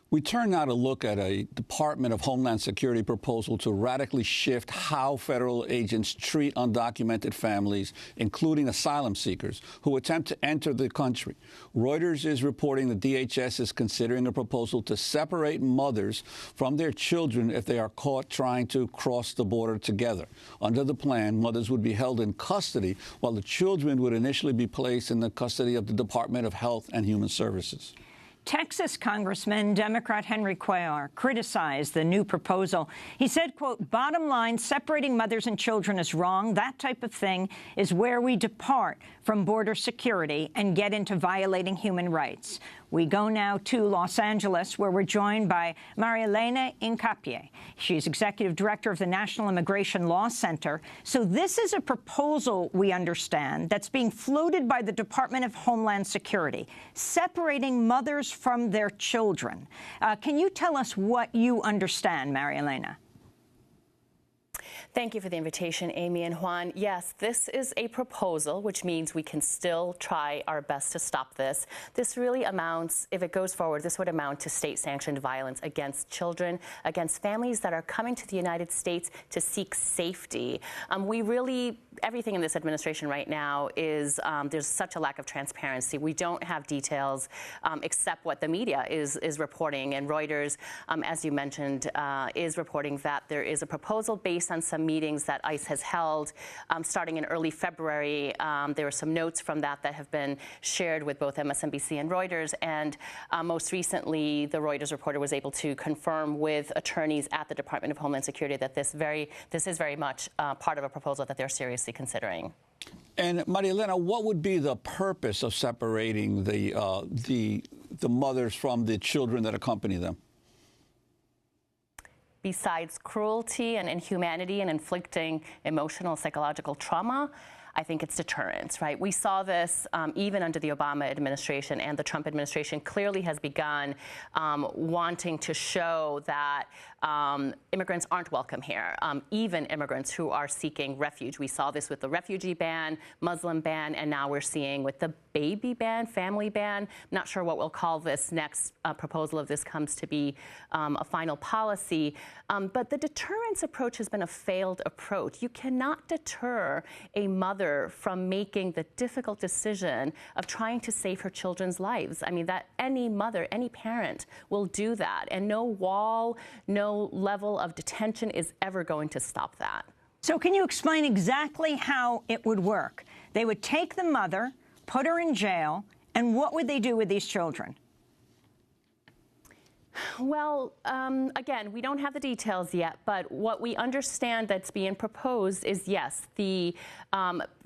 We turn now to look at a Department of Homeland Security proposal to radically shift how federal agents treat undocumented families, including asylum seekers, who attempt to enter the country. Reuters is reporting the DHS is considering a proposal to separate mothers from their children if they are caught trying to cross the border together. Under the plan, mothers would be held in custody, while the children would initially be placed in the custody of the Department of Health and Human Services. Texas Congressman Democrat Henry Cuellar criticized the new proposal. He said, quote, "Bottom line, separating mothers and children is wrong. That type of thing is where we depart from border security and get into violating human rights." We go now to Los Angeles, where we're joined by Marielena Incapié. She's executive director of the National Immigration Law Center. So this is a proposal, we understand, that's being floated by the Department of Homeland Security, separating mothers from their children. Can you tell us what you understand, Marielena? Thank you for the invitation, Amy and Juan. Yes, this is a proposal, which means we can still try our best to stop this. This really amounts, if it goes forward, this would amount to state-sanctioned violence against children, against families that are coming to the United States to seek safety. Everything in this administration right now is, there's such a lack of transparency. We don't have details except what the media is reporting. And Reuters, as you mentioned, is reporting that there is a proposal based on some meetings that ICE has held starting in early February. There were some notes from that have been shared with both MSNBC and Reuters. And most recently, the Reuters reporter was able to confirm with attorneys at the Department of Homeland Security that this is very much part of a proposal that they're seriously considering. And Marielena, what would be the purpose of separating the mothers from the children that accompany them? Besides cruelty and inhumanity and inflicting emotional, psychological trauma, I think it's deterrence, right? We saw this even under the Obama administration, and the Trump administration clearly has begun wanting to show that immigrants aren't welcome here, even immigrants who are seeking refuge. We saw this with the refugee ban, Muslim ban, and now we're seeing with the baby ban, family ban. I'm not sure what we'll call this next proposal if this comes to be a final policy. But the deterrence approach has been a failed approach. You cannot deter a mother from making the difficult decision of trying to save her children's lives. I mean, that any mother, any parent will do that. And no wall, no level of detention is ever going to stop that. So can you explain exactly how it would work? They would take the mother, put her in jail, and what would they do with these children? Well, again, we don't have the details yet, but what we understand that's being proposed is, yes, the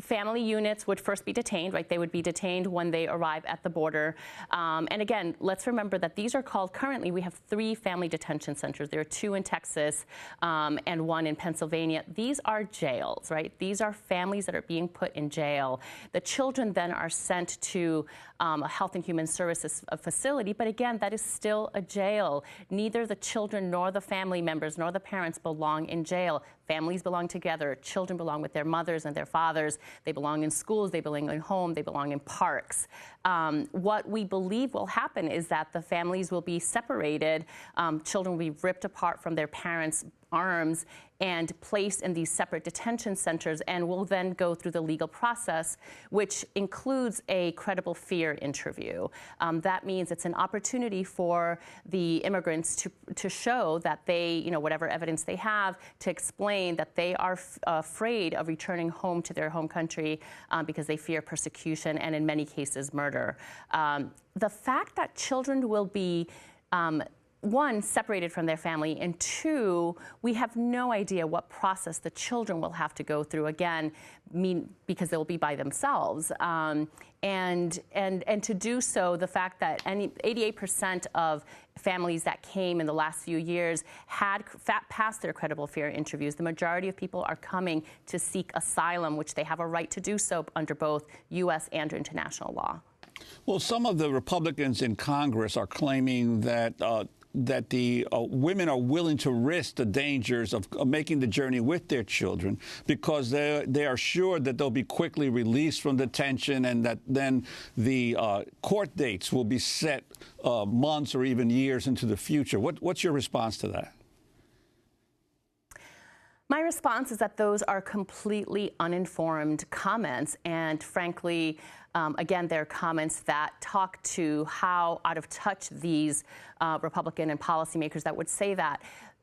family units would first be detained, right? They would be detained when they arrive at the border. And again, let's remember that these are called, currently we have 3 family detention centers. There are 2 in Texas and 1 in Pennsylvania. These are jails, right? These are families that are being put in jail. The children then are sent to a Health and Human Services facility, but again, that is still a jail. Neither the children nor the family members nor the parents belong in jail. Families belong together. Children belong with their mothers and their fathers. They belong in schools. They belong in home. They belong in parks. What we believe will happen is that the families will be separated. Children will be ripped apart from their parents' arms and placed in these separate detention centers, and will then go through the legal process, which includes a credible fear interview. That means it's an opportunity for the immigrants to show that they, whatever evidence they have, to explain that they are afraid of returning home to their home country because they fear persecution and in many cases murder. The fact that children will be 1, separated from their family, and 2, we have no idea what process the children will have to go through, again, because they'll be by themselves. And to do so, the fact that 88% of families that came in the last few years had passed their credible fear interviews. The majority of people are coming to seek asylum, which they have a right to do so under both U.S. and international law. Well, some of the Republicans in Congress are claiming that the women are willing to risk the dangers of making the journey with their children because they are sure that they'll be quickly released from detention and that then the court dates will be set months or even years into the future. What's your response to that? My response is that those are completely uninformed comments, and frankly, again, they're comments that talk to how out of touch these Republican and policymakers that would say that.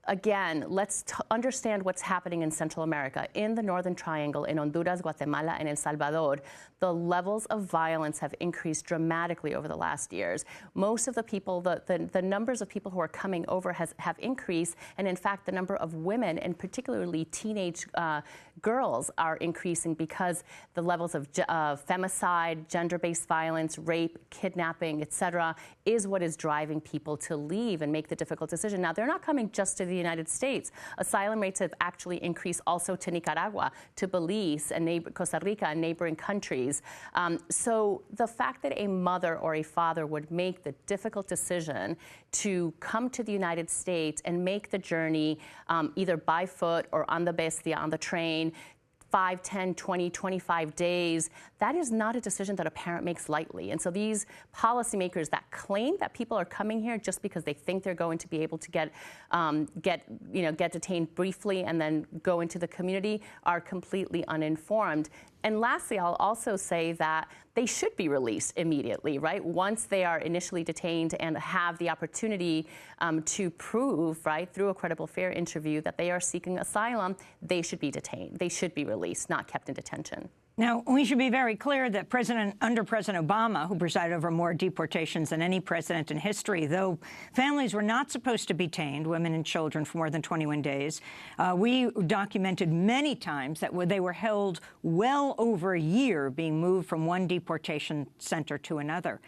Again, let's understand what's happening in Central America. In the Northern Triangle, in Honduras, Guatemala, and El Salvador, the levels of violence have increased dramatically over the last years. Most of the people, the numbers of people who are coming over have increased, and in fact, the number of women, and particularly teenage girls, are increasing because the levels of femicide, gender-based violence, rape, kidnapping, etc., is what is driving people to leave and make the difficult decision. Now, they're not coming just to the United States. Asylum rates have actually increased also to Nicaragua, to Belize, and Costa Rica, and neighboring countries. So the fact that a mother or a father would make the difficult decision to come to the United States and make the journey either by foot or on the bestia, on the train, 5, 10, 20, 25 days, that is not a decision that a parent makes lightly. And so these policymakers that claim that people are coming here just because they think they're going to be able to get detained briefly and then go into the community are completely uninformed. And lastly, I'll also say that they should be released immediately, right? Once they are initially detained and have the opportunity to prove, right, through a credible fair interview that they are seeking asylum, they should be detained. They should be released, not kept in detention. Now, we should be very clear that under President Obama, who presided over more deportations than any president in history, though families were not supposed to be detained, women and children, for more than 21 days, we documented many times that they were held well over a year being moved from one deportation center to another.